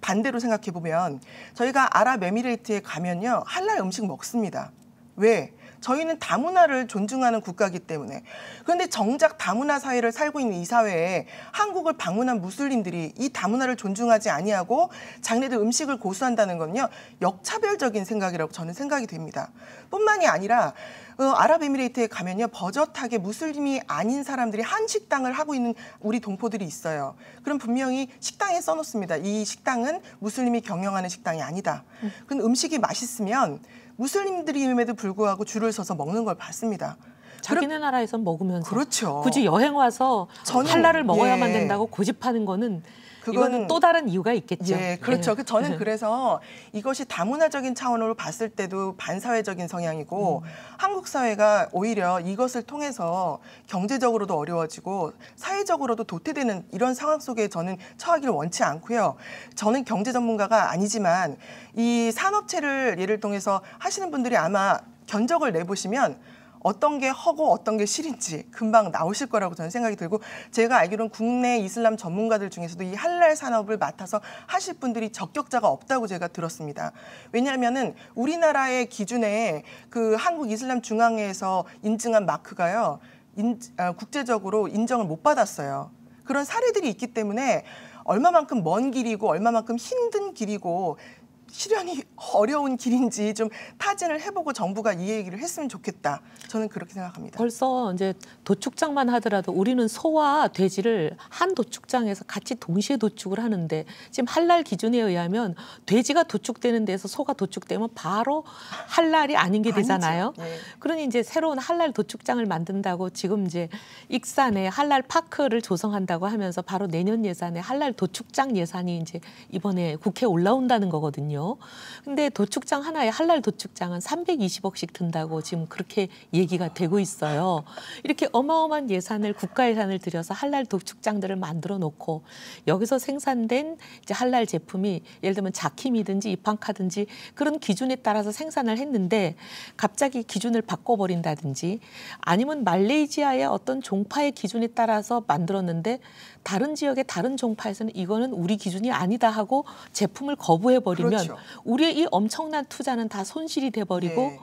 반대로 생각해 보면 저희가 아랍에미레이트에 가면요. 할랄 음식 먹습니다. 왜? 저희는 다문화를 존중하는 국가이기 때문에. 그런데 정작 다문화 사회를 살고 있는 이 사회에 한국을 방문한 무슬림들이 이 다문화를 존중하지 아니하고 자기네들 음식을 고수한다는 건요. 역차별적인 생각이라고 저는 생각이 됩니다. 뿐만이 아니라 아랍에미레이트에 가면요. 버젓하게 무슬림이 아닌 사람들이 한식당을 하고 있는 우리 동포들이 있어요. 그럼 분명히 식당에 써놓습니다. 이 식당은 무슬림이 경영하는 식당이 아니다. 그럼 음식이 맛있으면 무슬림들임에도 불구하고 줄을 서서 먹는 걸 봤습니다. 자기네 나라에서 먹으면서 그렇죠. 굳이 여행 와서 할랄을 먹어야만 된다고 고집하는 거는 이거는 또 다른 이유가 있겠죠. 예, 그렇죠. 저는 그래서 이것이 다문화적인 차원으로 봤을 때도 반사회적인 성향이고 한국 사회가 오히려 이것을 통해서 경제적으로도 어려워지고 사회적으로도 도태되는 이런 상황 속에 저는 처하기를 원치 않고요. 저는 경제 전문가가 아니지만 이 산업체를 예를 통해서 하시는 분들이 아마 견적을 내보시면 어떤 게 허고 어떤 게 실인지 금방 나오실 거라고 저는 생각이 들고 제가 알기로는 국내 이슬람 전문가들 중에서도 이 할랄 산업을 맡아서 하실 분들이 적격자가 없다고 제가 들었습니다. 왜냐하면은 우리나라의 기준에 그 한국 이슬람 중앙회에서 인증한 마크가요. 국제적으로 인정을 못 받았어요. 그런 사례들이 있기 때문에 얼마만큼 먼 길이고 얼마만큼 힘든 길이고 실현이 어려운 길인지 좀 타진을 해보고 정부가 이 얘기를 했으면 좋겠다. 저는 그렇게 생각합니다. 벌써 이제 도축장만 하더라도 우리는 소와 돼지를 한 도축장에서 같이 동시에 도축을 하는데 지금 할랄 기준에 의하면 돼지가 도축되는 데서 소가 도축되면 바로 할랄이 아닌 게 되잖아요. 네. 그러니 이제 새로운 할랄 도축장을 만든다고 지금 이제 익산에 할랄 파크를 조성한다고 하면서 바로 내년 예산에 할랄 도축장 예산이 이제 이번에 국회에 올라온다는 거거든요. 근데 도축장 하나에 할랄 도축장은 320억씩 든다고 지금 그렇게 얘기가 되고 있어요. 이렇게 어마어마한 예산을 국가 예산을 들여서 할랄 도축장들을 만들어 놓고 여기서 생산된 이제 할랄 제품이 예를 들면 자킴이든지 이판카든지 그런 기준에 따라서 생산을 했는데 갑자기 기준을 바꿔버린다든지 아니면 말레이시아의 어떤 종파의 기준에 따라서 만들었는데 다른 지역의 다른 종파에서는 이거는 우리 기준이 아니다 하고 제품을 거부해버리면 그렇죠. 우리의 이 엄청난 투자는 다 손실이 돼버리고 네.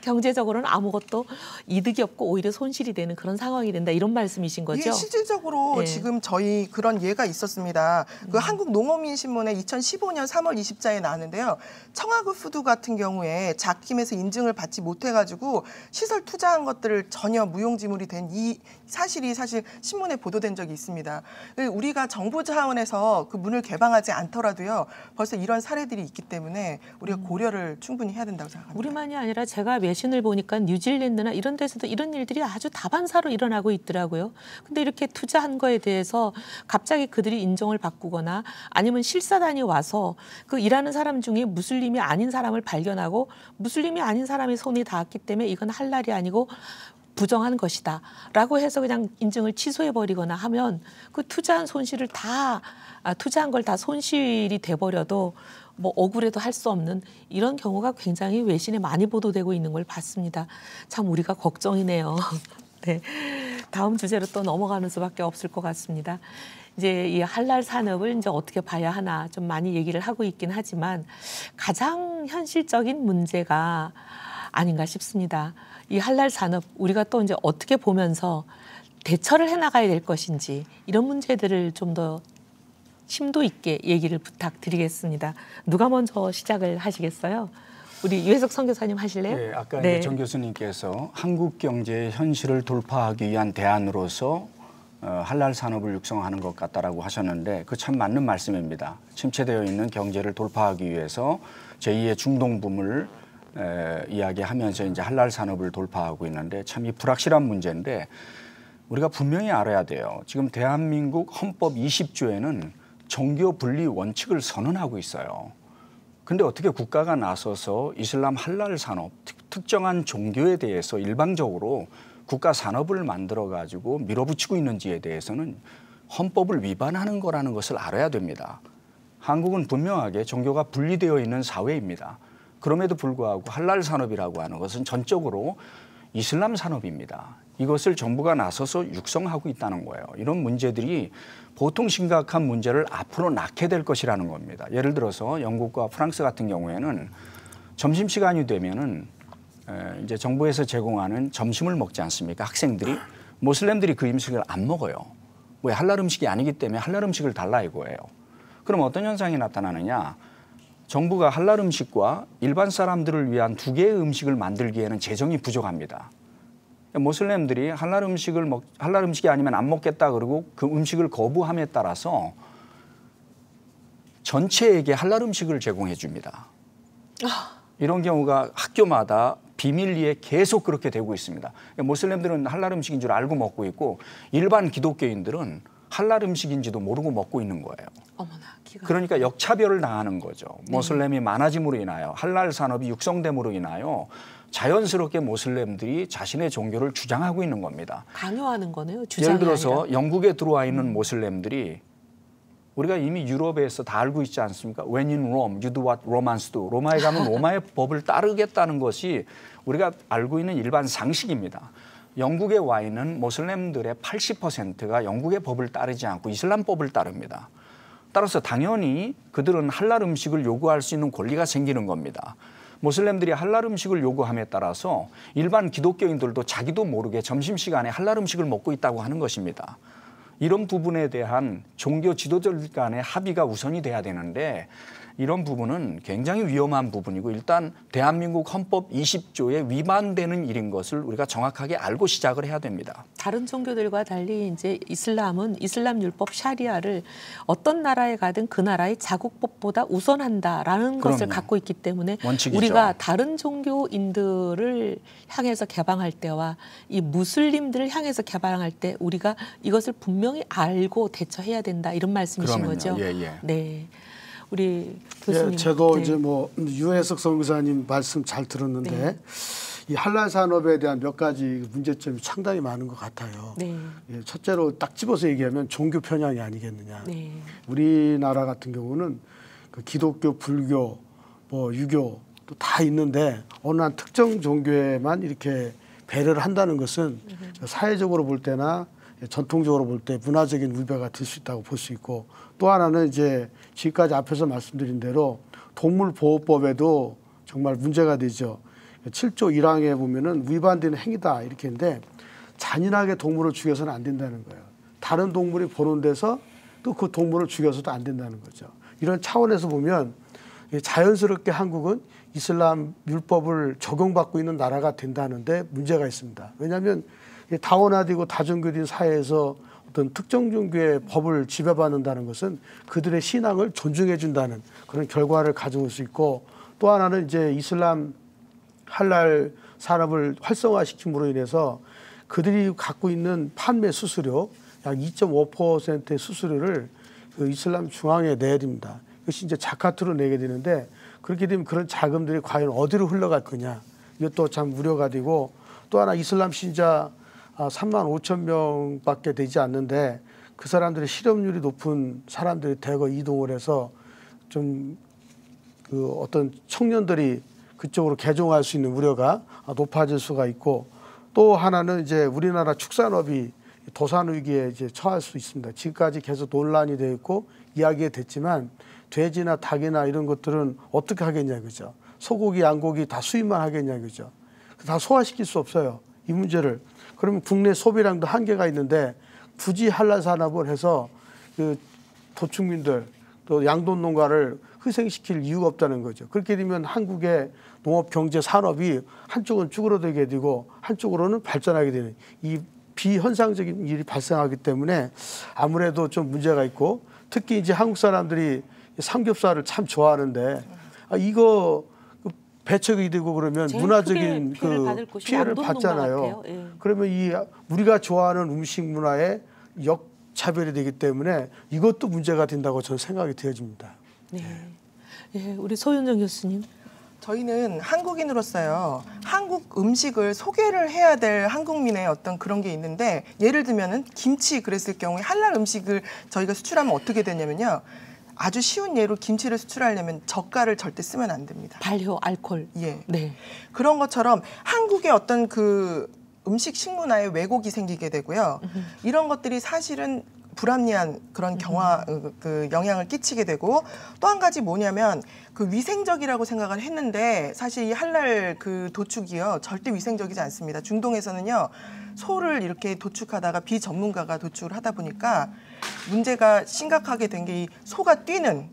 경제적으로는 아무것도 이득이 없고 오히려 손실이 되는 그런 상황이 된다 이런 말씀이신 거죠? 예, 실질적으로 네. 지금 저희 그런 예가 있었습니다. 그 한국농어민신문에 2015년 3월 20자에 나왔는데요. 청하구 푸드 같은 경우에 자킴에서 인증을 받지 못해가지고 시설 투자한 것들을 전혀 무용지물이 된 이 사실이 사실 신문에 보도된 적이 있습니다. 우리가 정부 차원에서 그 문을 개방하지 않더라도요. 벌써 이런 사례들이 있기 때문에 우리가 고려를 충분히 해야 된다고 생각합니다. 우리만이 아니라 제가 외신을 보니까 뉴질랜드나 이런 데서도 이런 일들이 아주 다반사로 일어나고 있더라고요. 근데 이렇게 투자한 거에 대해서 갑자기 그들이 인정을 바꾸거나 아니면 실사단이 와서 그 일하는 사람 중에 무슬림이 아닌 사람을 발견하고 무슬림이 아닌 사람이 손이 닿았기 때문에 이건 할랄이 아니고 부정한 것이다 라고 해서 그냥 인증을 취소해버리거나 하면 그 투자한 손실을 투자한 걸 다 손실이 돼버려도 뭐 억울해도 할 수 없는 이런 경우가 굉장히 외신에 많이 보도되고 있는 걸 봤습니다. 참 우리가 걱정이네요. 네, 다음 주제로 또 넘어가는 수밖에 없을 것 같습니다. 이제 이 할랄 산업을 이제 어떻게 봐야 하나 좀 많이 얘기를 하고 있긴 하지만 가장 현실적인 문제가 아닌가 싶습니다. 이 할랄 산업 우리가 또 이제 어떻게 보면서 대처를 해나가야 될 것인지 이런 문제들을 좀 더 심도 있게 얘기를 부탁드리겠습니다. 누가 먼저 시작을 하시겠어요? 우리 유해석 선교사님 하실래요? 네, 아까 네. 정 교수님께서 한국 경제의 현실을 돌파하기 위한 대안으로서 할랄 산업을 육성하는 것 같다라고 하셨는데 그 참 맞는 말씀입니다. 침체되어 있는 경제를 돌파하기 위해서 제2의 중동붐을 이야기하면서 이제 할랄 산업을 돌파하고 있는데 참 이 불확실한 문제인데 우리가 분명히 알아야 돼요. 지금 대한민국 헌법 20조에는 종교 분리 원칙을 선언하고 있어요. 근데 어떻게 국가가 나서서 이슬람 할랄 산업, 특정한 종교에 대해서 일방적으로 국가 산업을 만들어 가지고 밀어붙이고 있는지에 대해서는 헌법을 위반하는 거라는 것을 알아야 됩니다. 한국은 분명하게 종교가 분리되어 있는 사회입니다. 그럼에도 불구하고 할랄 산업이라고 하는 것은 전적으로 이슬람 산업입니다. 이것을 정부가 나서서 육성하고 있다는 거예요. 이런 문제들이 보통 심각한 문제를 앞으로 낳게 될 것이라는 겁니다. 예를 들어서 영국과 프랑스 같은 경우에는 점심시간이 되면은 이제 정부에서 제공하는 점심을 먹지 않습니까? 학생들이 모슬렘들이 그 음식을 안 먹어요. 왜? 할랄 음식이 아니기 때문에 할랄 음식을 달라 이거예요. 그럼 어떤 현상이 나타나느냐? 정부가 할랄 음식과 일반 사람들을 위한 두 개의 음식을 만들기에는 재정이 부족합니다. 모슬렘들이 할랄 음식이 아니면 안 먹겠다 그러고 그 음식을 거부함에 따라서 전체에게 할랄 음식을 제공해 줍니다. 이런 경우가 학교마다 비밀리에 계속 그렇게 되고 있습니다. 모슬렘들은 할랄 음식인 줄 알고 먹고 있고 일반 기독교인들은 할랄 음식인지도 모르고 먹고 있는 거예요. 어머나, 기가. 그러니까 역차별을 당하는 거죠. 모슬렘이 많아짐으로 인하여 할랄 산업이 육성됨으로 인하여 자연스럽게 모슬렘들이 자신의 종교를 주장하고 있는 겁니다. 강요하는 거네요. 주장이 예를 들어서 아니라. 영국에 들어와 있는 모슬렘들이 우리가 이미 유럽에서 다 알고 있지 않습니까? When in Rome, you do what Romans do. 로마에 가면 로마의 법을 따르겠다는 것이 우리가 알고 있는 일반 상식입니다. 영국에 와 있는 모슬렘들의 80%가 영국의 법을 따르지 않고 이슬람법을 따릅니다. 따라서 당연히 그들은 할랄 음식을 요구할 수 있는 권리가 생기는 겁니다. 모슬렘들이 할랄 음식을 요구함에 따라서 일반 기독교인들도 자기도 모르게 점심시간에 할랄 음식을 먹고 있다고 하는 것입니다. 이런 부분에 대한 종교 지도자들 간의 합의가 우선이 돼야 되는데 이런 부분은 굉장히 위험한 부분이고 일단 대한민국 헌법 20조에 위반되는 일인 것을 우리가 정확하게 알고 시작을 해야 됩니다. 다른 종교들과 달리 이제 이슬람은 이슬람 율법 샤리아를 어떤 나라에 가든 그 나라의 자국법보다 우선한다라는 것을 갖고 있기 때문에 원칙이죠. 우리가 다른 종교인들을 향해서 개방할 때와 이 무슬림들을 향해서 개방할 때 우리가 이것을 분명히 알고 대처해야 된다 이런 말씀이신 그러면요. 거죠. 예. 네. 우리 교수님. 예, 저도 네. 이제 뭐 유해석 선교사님 말씀 잘 들었는데 네. 이 할랄 산업에 대한 몇 가지 문제점이 상당히 많은 것 같아요. 네. 예, 첫째로 딱 집어서 얘기하면 종교 편향이 아니겠느냐. 네. 우리나라 같은 경우는 그 기독교, 불교, 뭐 유교 또 다 있는데 어느 한 특정 종교에만 이렇게 배려를 한다는 것은 사회적으로 볼 때나 전통적으로 볼 때 문화적인 우배가 될 수 있다고 볼 수 있고 또 하나는 이제 지금까지 앞에서 말씀드린 대로 동물보호법에도 정말 문제가 되죠. 7조 1항에 보면은 위반되는 행위다 이렇게 했는데 잔인하게 동물을 죽여서는 안 된다는 거예요. 다른 동물이 보는 데서 또 그 동물을 죽여서도 안 된다는 거죠. 이런 차원에서 보면 자연스럽게 한국은 이슬람 율법을 적용받고 있는 나라가 된다는데 문제가 있습니다. 왜냐하면 다원화되고 다종교된 사회에서 어떤 특정 종교의 법을 지배받는다는 것은 그들의 신앙을 존중해 준다는 그런 결과를 가져올 수 있고 또 하나는 이제 이슬람 할랄 산업을 활성화시킴으로 인해서 그들이 갖고 있는 판매 수수료 약 2.5%의 수수료를 그 이슬람 중앙에 내야 됩니다. 이것이 이제 자카트로 내게 되는데 그렇게 되면 그런 자금들이 과연 어디로 흘러갈 거냐 이것도 참 우려가 되고 또 하나 이슬람 신자 3만 5천 명밖에 되지 않는데 그 사람들의 실업률이 높은 사람들이 대거 이동을 해서 좀 그 어떤 청년들이 그쪽으로 개종할 수 있는 우려가 높아질 수가 있고 또 하나는 이제 우리나라 축산업이 도산 위기에 이제 처할 수 있습니다. 지금까지 계속 논란이 되어 있고 이야기가 됐지만 돼지나 닭이나 이런 것들은 어떻게 하겠냐 그죠? 소고기, 양고기 다 수입만 하겠냐 그죠? 다 소화시킬 수 없어요. 이 문제를. 그러면 국내 소비량도 한계가 있는데 굳이 할랄 산업을 해서 그 도축민들 또 양돈 농가를 희생시킬 이유가 없다는 거죠. 그렇게 되면 한국의 농업 경제 산업이 한쪽은 쭈그러들게 되고 한쪽으로는 발전하게 되는 이 비현상적인 일이 발생하기 때문에 아무래도 좀 문제가 있고 특히 이제 한국 사람들이 삼겹살을 참 좋아하는데 이거 배척이 되고 그러면 문화적인 피해를 받잖아요. 예. 그러면 이 우리가 좋아하는 음식 문화에 역차별이 되기 때문에 이것도 문제가 된다고 저는 생각이 되어집니다. 네. 예, 우리 소윤정 교수님. 저희는 한국인으로서요, 한국 음식을 소개를 해야 될 한국민의 어떤 그런 게 있는데, 예를 들면은 김치 그랬을 경우에 할랄 음식을 저희가 수출하면 어떻게 되냐면요. 아주 쉬운 예로 김치를 수출하려면 젓갈을 절대 쓰면 안 됩니다. 발효, 알코올. 예. 네. 그런 것처럼 한국의 어떤 그 음식 식문화에 왜곡이 생기게 되고요. 이런 것들이 사실은 불합리한 그런 그 영향을 끼치게 되고, 또 한 가지 뭐냐면 그 위생적이라고 생각을 했는데 사실 이 할랄 그 도축이요 절대 위생적이지 않습니다. 중동에서는요 소를 이렇게 도축하다가 비전문가가 도축을 하다 보니까 문제가 심각하게 된 게 이 소가 뛰는,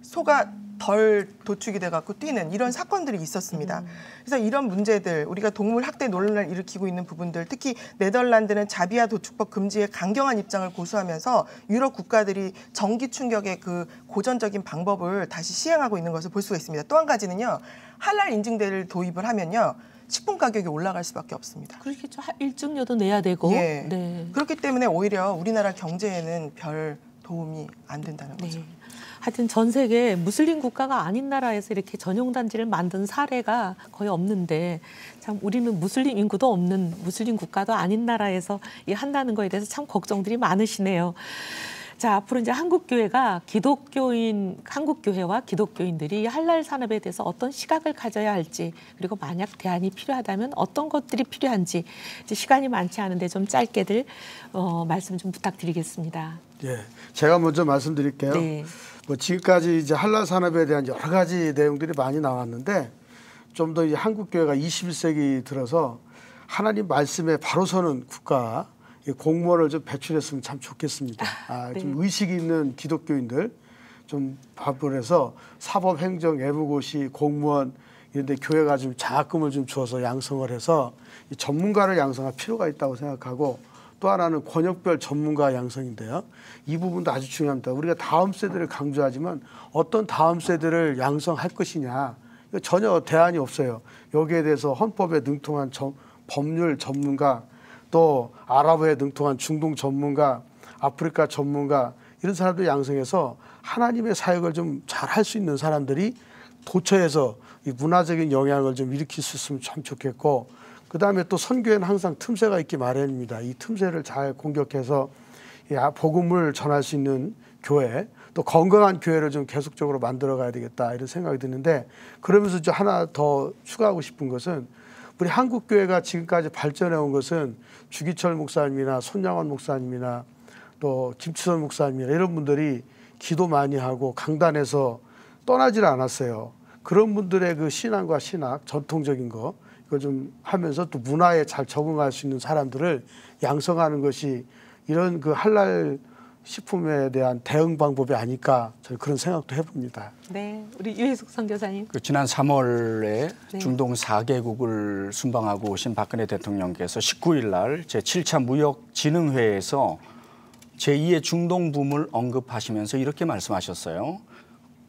소가 덜 도축이 돼갖고 뛰는 이런 사건들이 있었습니다. 그래서 이런 문제들, 우리가 동물 학대 논란을 일으키고 있는 부분들, 특히 네덜란드는 자비아 도축법 금지에 강경한 입장을 고수하면서 유럽 국가들이 전기 충격의 그 고전적인 방법을 다시 시행하고 있는 것을 볼 수가 있습니다. 또 한 가지는요, 할랄 인증제를 도입을 하면요, 식품 가격이 올라갈 수밖에 없습니다. 그렇겠죠. 일증료도 내야 되고. 예. 네. 그렇기 때문에 오히려 우리나라 경제에는 별 도움이 안 된다는 거죠. 네. 하여튼 전 세계 무슬림 국가가 아닌 나라에서 이렇게 전용 단지를 만든 사례가 거의 없는데, 참 우리는 무슬림 인구도 없는 무슬림 국가도 아닌 나라에서 이 한다는 거에 대해서 참 걱정들이 많으시네요. 자, 앞으로 이제 한국교회와 기독교인들이 할랄 산업에 대해서 어떤 시각을 가져야 할지, 그리고 만약 대안이 필요하다면 어떤 것들이 필요한지, 이제 시간이 많지 않은데 좀 짧게들 말씀 좀 부탁드리겠습니다. 예, 제가 먼저 말씀드릴게요. 네. 뭐 지금까지 이제 할랄 산업에 대한 여러 가지 내용들이 많이 나왔는데, 좀 더 한국교회가 21세기 들어서 하나님 말씀에 바로 서는 국가, 공무원을 좀 배출했으면 참 좋겠습니다. 네. 좀 의식이 있는 기독교인들 좀 밥을 해서 사법, 행정, 예무고시, 공무원 이런 데 교회가 좀 장학금을 좀 주어서 양성을 해서 이 전문가를 양성할 필요가 있다고 생각하고, 또 하나는 권역별 전문가 양성인데요. 이 부분도 아주 중요합니다. 우리가 다음 세대를 강조하지만 어떤 다음 세대를 양성할 것이냐, 이거 전혀 대안이 없어요. 여기에 대해서 헌법에 능통한 법률 전문가, 또 아랍어에 능통한 중동 전문가, 아프리카 전문가, 이런 사람들 양성해서 하나님의 사역을 좀 잘 할 수 있는 사람들이 도처에서 이 문화적인 영향을 좀 일으킬 수 있으면 참 좋겠고, 그다음에 또 선교에는 항상 틈새가 있기 마련입니다. 이 틈새를 잘 공격해서 복음을 전할 수 있는 교회, 또 건강한 교회를 좀 계속적으로 만들어 가야 되겠다, 이런 생각이 드는데, 그러면서 저 하나 더 추가하고 싶은 것은, 우리 한국 교회가 지금까지 발전해 온 것은 주기철 목사님이나 손양원 목사님이나 또 김치선 목사님이나 이런 분들이 기도 많이 하고 강단에서 떠나질 않았어요. 그런 분들의 그 신앙과 신학, 전통적인 거, 이거 좀 하면서 또 문화에 잘 적응할 수 있는 사람들을 양성하는 것이 이런 그 할랄 식품에 대한 대응 방법이 아닐까, 저는 그런 생각도 해봅니다. 네, 우리 유혜숙 선교사님. 지난 3월에 네. 중동 4개국을 순방하고 오신 박근혜 대통령께서 19일 날 제7차 무역진흥회에서 제2의 중동 붐을 언급하시면서 이렇게 말씀하셨어요.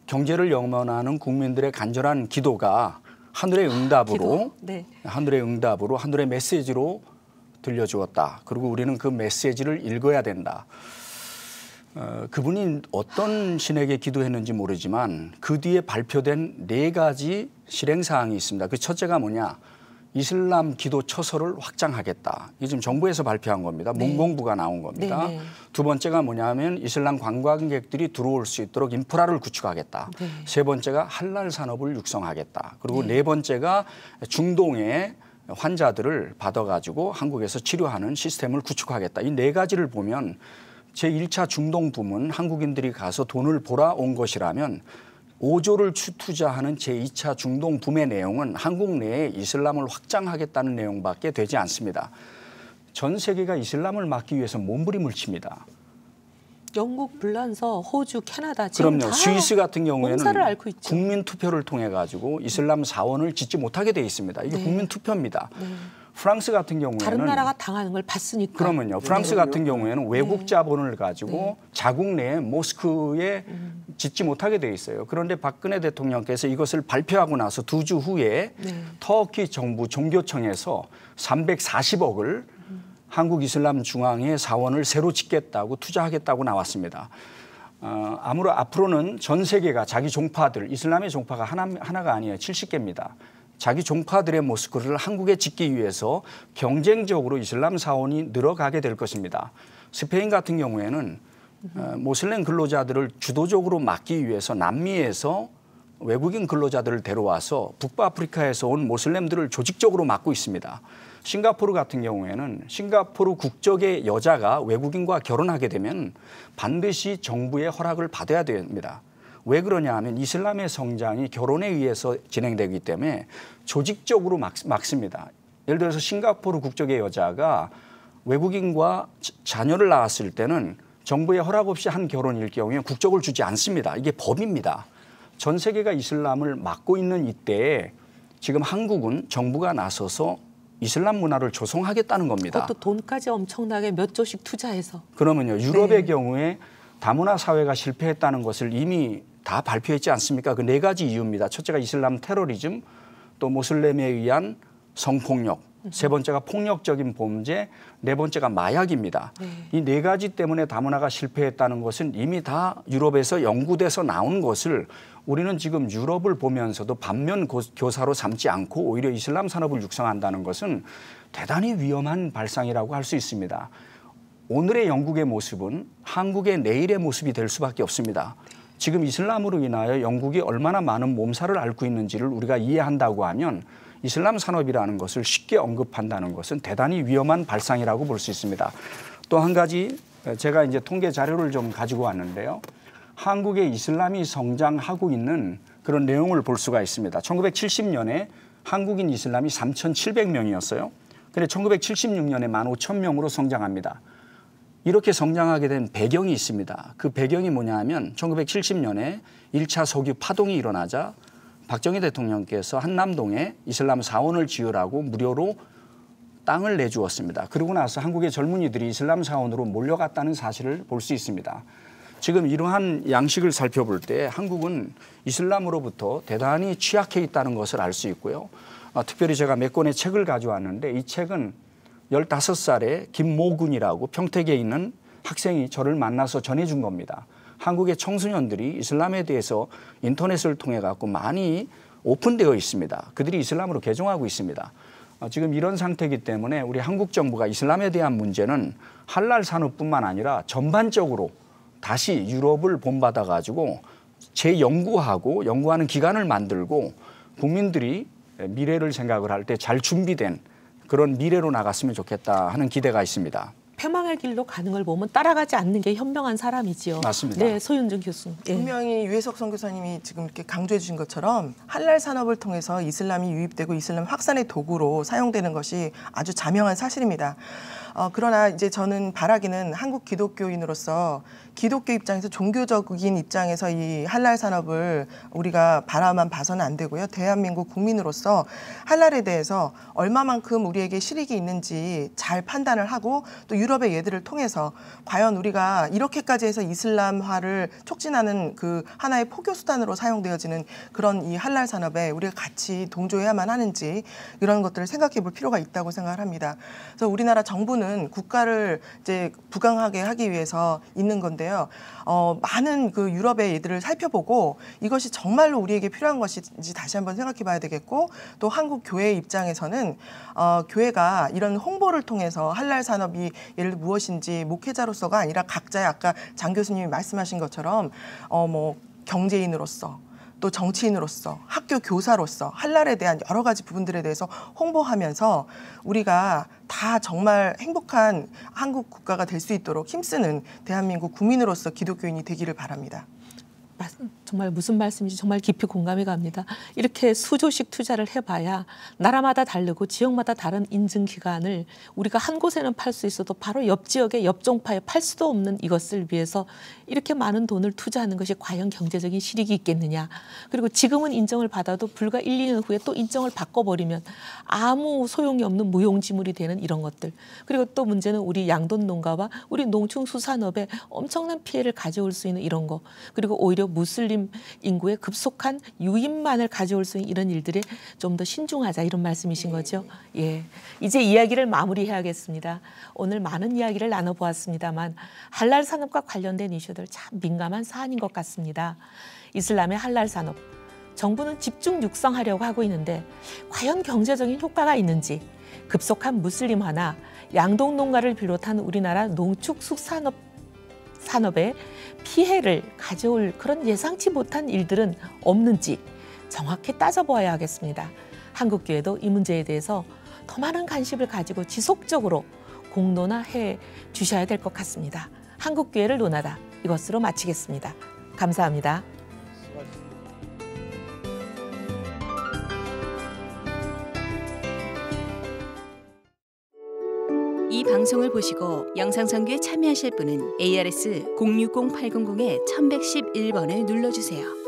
경제를 영원하는 국민들의 간절한 기도가 하늘의 응답으로, 네. 하늘의 메시지로 들려주었다. 그리고 우리는 그 메시지를 읽어야 된다. 그분이 어떤 신에게 기도했는지 모르지만 그 뒤에 발표된 4가지 실행사항이 있습니다. 그 첫째가 뭐냐? 이슬람 기도 처소를 확장하겠다. 이게 지금 정부에서 발표한 겁니다. 네. 문공부가 나온 겁니다. 네, 네. 두 번째가 뭐냐면 이슬람 관광객들이 들어올 수 있도록 인프라를 구축하겠다. 네. 세 번째가 할랄 산업을 육성하겠다. 그리고 네. 네 번째가 중동의 환자들을 받아가지고 한국에서 치료하는 시스템을 구축하겠다. 이 4가지를 보면 제1차 중동 붐은 한국인들이 가서 돈을 벌어온 것이라면 5조를 투자하는 제2차 중동 붐의 내용은 한국 내에 이슬람을 확장하겠다는 내용밖에 되지 않습니다. 전 세계가 이슬람을 막기 위해서 몸부림을 칩니다. 영국, 불란서, 호주, 캐나다 지금 그럼요. 다 스위스 같은 경우에는 공사를 앓고 있죠. 국민 투표를 통해 가지고 이슬람 사원을 짓지 못하게 돼 있습니다. 이게 네. 국민 투표입니다. 네. 프랑스 같은 경우에는 다른 나라가 당하는 걸 봤으니까. 그러면요. 프랑스 같은 경우에는 외국 자본을 가지고 자국 내에 모스크에 짓지 못하게 돼 있어요. 그런데 박근혜 대통령께서 이것을 발표하고 나서 2주 후에 터키 정부 종교청에서 340억을 한국 이슬람 중앙회 사원을 새로 짓겠다고 투자하겠다고 나왔습니다. 앞으로는 전 세계가 자기 종파들, 이슬람의 종파가 하나가 아니에요. 70개입니다. 자기 종파들의 모스크를 한국에 짓기 위해서 경쟁적으로 이슬람 사원이 늘어가게 될 것입니다. 스페인 같은 경우에는 모슬렘 근로자들을 주도적으로 막기 위해서 남미에서 외국인 근로자들을 데려와서 북부아프리카에서 온 모슬렘들을 조직적으로 막고 있습니다. 싱가포르 같은 경우에는 싱가포르 국적의 여자가 외국인과 결혼하게 되면 반드시 정부의 허락을 받아야 됩니다. 왜 그러냐 하면 이슬람의 성장이 결혼에 의해서 진행되기 때문에 조직적으로 막습니다. 예를 들어서 싱가포르 국적의 여자가 외국인과 자녀를 낳았을 때는 정부의 허락 없이 한 결혼일 경우에 국적을 주지 않습니다. 이게 법입니다. 전 세계가 이슬람을 막고 있는 이때에 지금 한국은 정부가 나서서 이슬람 문화를 조성하겠다는 겁니다. 그것도 돈까지 엄청나게 몇 조씩 투자해서. 그러면요. 유럽의 경우에 다문화 사회가 실패했다는 것을 이미 다 발표했지 않습니까? 그 4가지 이유입니다. 첫째가 이슬람 테러리즘, 또 모슬렘에 의한 성폭력, 3번째가 폭력적인 범죄, 4번째가 마약입니다. 이 4가지 때문에 다문화가 실패했다는 것은 이미 다 유럽에서 연구돼서 나온 것을 우리는 지금 유럽을 보면서도 반면 교사로 삼지 않고 오히려 이슬람 산업을 육성한다는 것은 대단히 위험한 발상이라고 할 수 있습니다. 오늘의 영국의 모습은 한국의 내일의 모습이 될 수밖에 없습니다. 지금 이슬람으로 인하여 영국이 얼마나 많은 몸살을 앓고 있는지를 우리가 이해한다고 하면 이슬람 산업이라는 것을 쉽게 언급한다는 것은 대단히 위험한 발상이라고 볼 수 있습니다. 또 한 가지 제가 이제 통계 자료를 좀 가지고 왔는데요. 한국의 이슬람이 성장하고 있는 그런 내용을 볼 수가 있습니다. 1970년에 한국인 이슬람이 3,700명이었어요. 그런데 1976년에 15,000명으로 성장합니다. 이렇게 성장하게 된 배경이 있습니다. 그 배경이 뭐냐 하면 1970년에 1차 석유 파동이 일어나자 박정희 대통령께서 한남동에 이슬람 사원을 지으라고 무료로 땅을 내주었습니다. 그러고 나서 한국의 젊은이들이 이슬람 사원으로 몰려갔다는 사실을 볼 수 있습니다. 지금 이러한 양식을 살펴볼 때 한국은 이슬람으로부터 대단히 취약해 있다는 것을 알 수 있고요. 특별히 제가 몇 권의 책을 가져왔는데 이 책은 15살의 김모군이라고 평택에 있는 학생이 저를 만나서 전해준 겁니다. 한국의 청소년들이 이슬람에 대해서 인터넷을 통해 갖고 많이 오픈되어 있습니다. 그들이 이슬람으로 개종하고 있습니다. 지금 이런 상태이기 때문에 우리 한국 정부가 이슬람에 대한 문제는 할랄 산업뿐만 아니라 전반적으로 다시 유럽을 본받아 가지고 재연구하고 연구하는 기관을 만들고 국민들이 미래를 생각을 할 때 잘 준비된 그런 미래로 나갔으면 좋겠다 하는 기대가 있습니다. 패망의 길로 가는 걸 보면 따라가지 않는 게 현명한 사람이지요. 맞습니다. 네, 소윤정 교수. 분명히 유해석 선교사님이 지금 이렇게 강조해 주신 것처럼 할랄 산업을 통해서 이슬람이 유입되고 이슬람 확산의 도구로 사용되는 것이 아주 자명한 사실입니다. 그러나 이제 저는 바라기는 한국 기독교인으로서 기독교 입장에서 종교적인 입장에서 이 할랄 산업을 우리가 바라만 봐서는 안 되고요. 대한민국 국민으로서 할랄에 대해서 얼마만큼 우리에게 실익이 있는지 잘 판단을 하고 또 유럽의 예들을 통해서 과연 우리가 이렇게까지 해서 이슬람화를 촉진하는 그 하나의 포교 수단으로 사용되어지는 그런 이 할랄 산업에 우리가 같이 동조해야만 하는지 이런 것들을 생각해 볼 필요가 있다고 생각을 합니다. 그래서 우리나라 정부는 국가를 이제 부강하게 하기 위해서 있는 건데요. 많은 그 유럽의 예들을 살펴보고 이것이 정말로 우리에게 필요한 것인지 다시 한번 생각해 봐야 되겠고 또 한국 교회 입장에서는 교회가 이런 홍보를 통해서 할랄 산업이 예를 들어 무엇인지 목회자로서가 아니라 각자의 아까 장 교수님이 말씀하신 것처럼 뭐 경제인으로서 또 정치인으로서 학교 교사로서 할랄에 대한 여러 가지 부분들에 대해서 홍보하면서 우리가 다 정말 행복한 한국 국가가 될 수 있도록 힘쓰는 대한민국 국민으로서 기독교인이 되기를 바랍니다. 정말 무슨 말씀인지 정말 깊이 공감이 갑니다. 이렇게 수조씩 투자를 해봐야 나라마다 다르고 지역마다 다른 인증기관을 우리가 한 곳에는 팔 수 있어도 바로 옆 지역의 옆 종파에 팔 수도 없는 이것을 위해서 이렇게 많은 돈을 투자하는 것이 과연 경제적인 실익이 있겠느냐. 그리고 지금은 인정을 받아도 불과 1, 2년 후에 또 인정을 바꿔버리면 아무 소용이 없는 무용지물이 되는 이런 것들. 그리고 또 문제는 우리 양돈 농가와 우리 농축수산업에 엄청난 피해를 가져올 수 있는 이런 거. 그리고 오히려 무슬림 인구의 급속한 유입만을 가져올 수 있는 이런 일들에 좀 더 신중하자 이런 말씀이신 거죠. 예, 이제 이야기를 마무리해야겠습니다. 오늘 많은 이야기를 나눠보았습니다만 할랄 산업과 관련된 이슈들 참 민감한 사안인 것 같습니다. 이슬람의 할랄 산업, 정부는 집중 육성하려고 하고 있는데 과연 경제적인 효과가 있는지, 급속한 무슬림화나 양동 농가를 비롯한 우리나라 농축축산업에 피해를 가져올 그런 예상치 못한 일들은 없는지 정확히 따져보아야 하겠습니다. 한국교회도 이 문제에 대해서 더 많은 관심을 가지고 지속적으로 공론화해 주셔야 될 것 같습니다. 한국교회를 논하다, 이것으로 마치겠습니다. 감사합니다. 이 방송을 보시고 영상선교에 참여하실 분은 ARS 060-800-1111번을 눌러주세요.